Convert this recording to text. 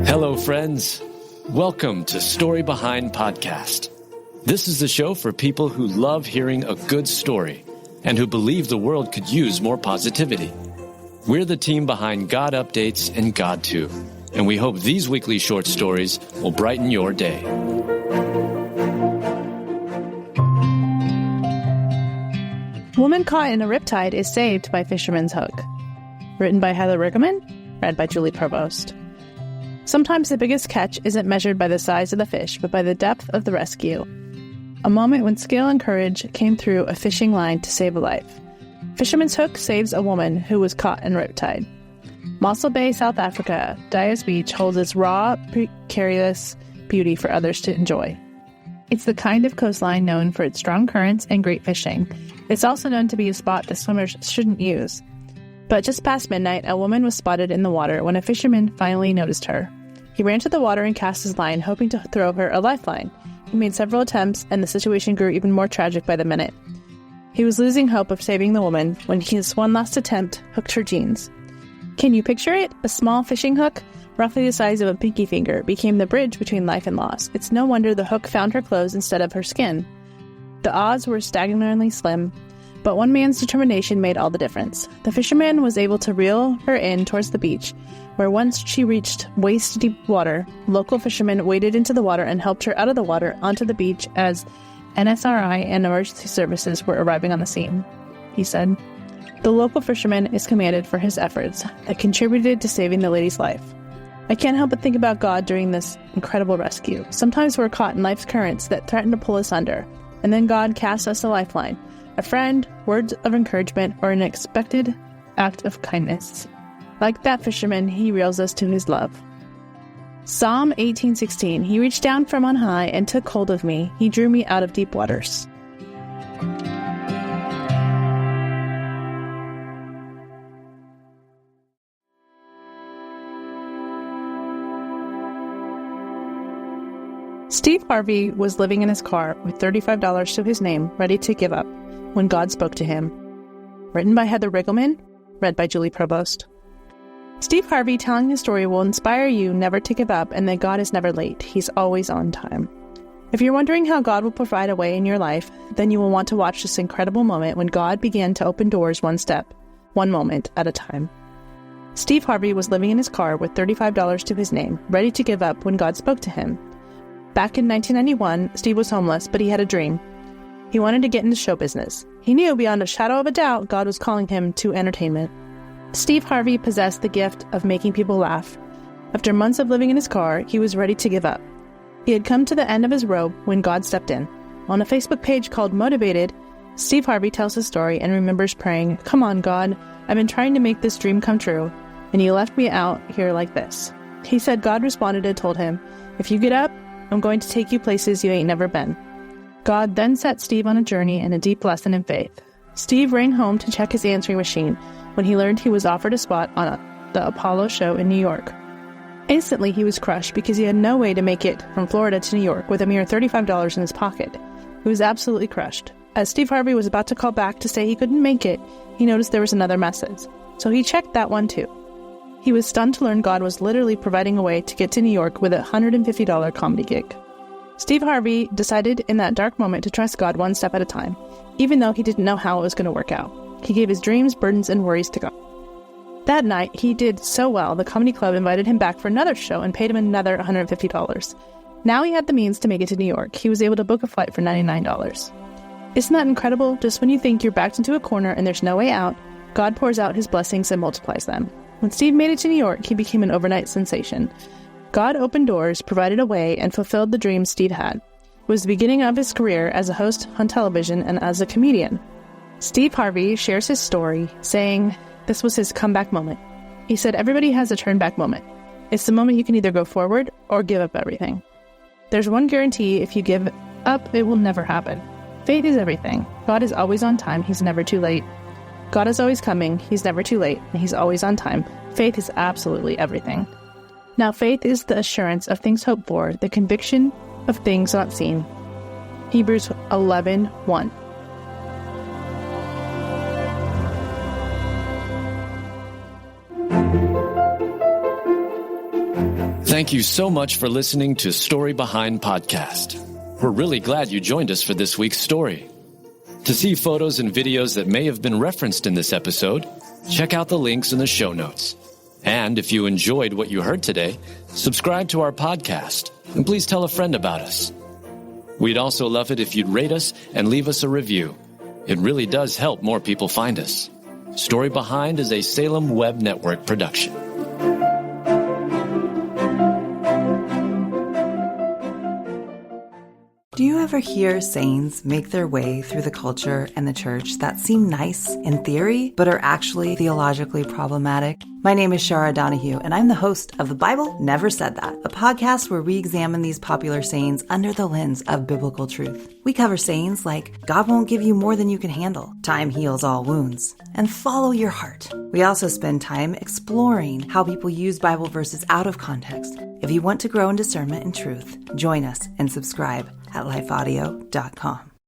Hello, friends. Welcome to Story Behind Podcast. This is the show for people who love hearing a good story and who believe the world could use more positivity. We're the team behind GodUpdates and God2, and we hope these weekly short stories will brighten your day. Woman Caught in a Riptide is Saved by Fisherman's Hook. Written by Heather Riggleman, read by Julie Provost. Sometimes the biggest catch isn't measured by the size of the fish, but by the depth of the rescue. A moment when skill and courage came through a fishing line to save a life. Fisherman's Hook saves a woman who was caught in a riptide. Mossel Bay, South Africa, Dyer's Beach holds its raw, precarious beauty for others to enjoy. It's the kind of coastline known for its strong currents and great fishing. It's also known to be a spot that swimmers shouldn't use. But just past midnight, a woman was spotted in the water when a fisherman finally noticed her. He ran to the water and cast his line, hoping to throw her a lifeline. He made several attempts, and the situation grew even more tragic by the minute. He was losing hope of saving the woman when his one last attempt hooked her jeans. Can you picture it? A small fishing hook, roughly the size of a pinky finger, became the bridge between life and loss. It's no wonder the hook found her clothes instead of her skin. The odds were staggeringly slim, but one man's determination made all the difference. The fisherman was able to reel her in towards the beach, where once she reached waist-deep water, local fishermen waded into the water and helped her out of the water onto the beach as NSRI and emergency services were arriving on the scene. He said, "The local fisherman is commended for his efforts that contributed to saving the lady's life. I can't help but think about God during this incredible rescue. Sometimes we're caught in life's currents that threaten to pull us under, and then God casts us a lifeline, a friend, words of encouragement, or an unexpected act of kindness. Like that fisherman, he reels us to his love." Psalm 18:16, "He reached down from on high and took hold of me. He drew me out of deep waters." Steve Harvey was living in his car with $35 to his name, ready to give up, when God spoke to him. Written by Heather Riggleman, read by Julie Provost. Steve Harvey telling his story will inspire you never to give up and that God is never late. He's always on time. If you're wondering how God will provide a way in your life, then you will want to watch this incredible moment when God began to open doors one step, one moment at a time. Steve Harvey was living in his car with $35 to his name, ready to give up when God spoke to him. Back in 1991, Steve was homeless, but he had a dream. He wanted to get into show business. He knew beyond a shadow of a doubt God was calling him to entertainment. Steve Harvey possessed the gift of making people laugh. After months of living in his car, he was ready to give up. He had come to the end of his rope when God stepped in. On a Facebook page called Motivated, Steve Harvey tells his story and remembers praying, "Come on, God, I've been trying to make this dream come true, and you left me out here like this." He said God responded and told him, "If you get up, I'm going to take you places you ain't never been." God then set Steve on a journey and a deep lesson in faith. Steve rang home to check his answering machine when he learned he was offered a spot on the Apollo show in New York. Instantly, he was crushed because he had no way to make it from Florida to New York with a mere $35 in his pocket. He was absolutely crushed. As Steve Harvey was about to call back to say he couldn't make it, he noticed there was another message. So he checked that one too. He was stunned to learn God was literally providing a way to get to New York with a $150 comedy gig. Steve Harvey decided in that dark moment to trust God one step at a time, even though he didn't know how it was going to work out. He gave his dreams, burdens, and worries to God. That night, he did so well, the comedy club invited him back for another show and paid him another $150. Now he had the means to make it to New York. He was able to book a flight for $99. Isn't that incredible? Just when you think you're backed into a corner and there's no way out, God pours out his blessings and multiplies them. When Steve made it to New York, he became an overnight sensation. God opened doors, provided a way, and fulfilled the dreams Steve had. It was the beginning of his career as a host on television and as a comedian. Steve Harvey shares his story, saying this was his comeback moment. He said, "Everybody has a turn-back moment. It's the moment you can either go forward or give up everything. There's one guarantee: if you give up, it will never happen. Faith is everything. God is always on time. He's never too late. God is always coming. He's never too late. And he's always on time. Faith is absolutely everything." Now faith is the assurance of things hoped for, the conviction of things not seen. Hebrews 11:1. Thank you so much for listening to Story Behind Podcast. We're really glad you joined us for this week's story. To see photos and videos that may have been referenced in this episode, check out the links in the show notes. And if you enjoyed what you heard today, subscribe to our podcast, and please tell a friend about us. We'd also love it if you'd rate us and leave us a review. It really does help more people find us. Story Behind is a Salem Web Network production. Do you ever hear sayings make their way through the culture and the church that seem nice in theory, but are actually theologically problematic? My name is Shara Donahue, and I'm the host of The Bible Never Said That, a podcast where we examine these popular sayings under the lens of biblical truth. We cover sayings like, God won't give you more than you can handle, time heals all wounds, and follow your heart. We also spend time exploring how people use Bible verses out of context. If you want to grow in discernment and truth, join us and subscribe at lifeaudio.com.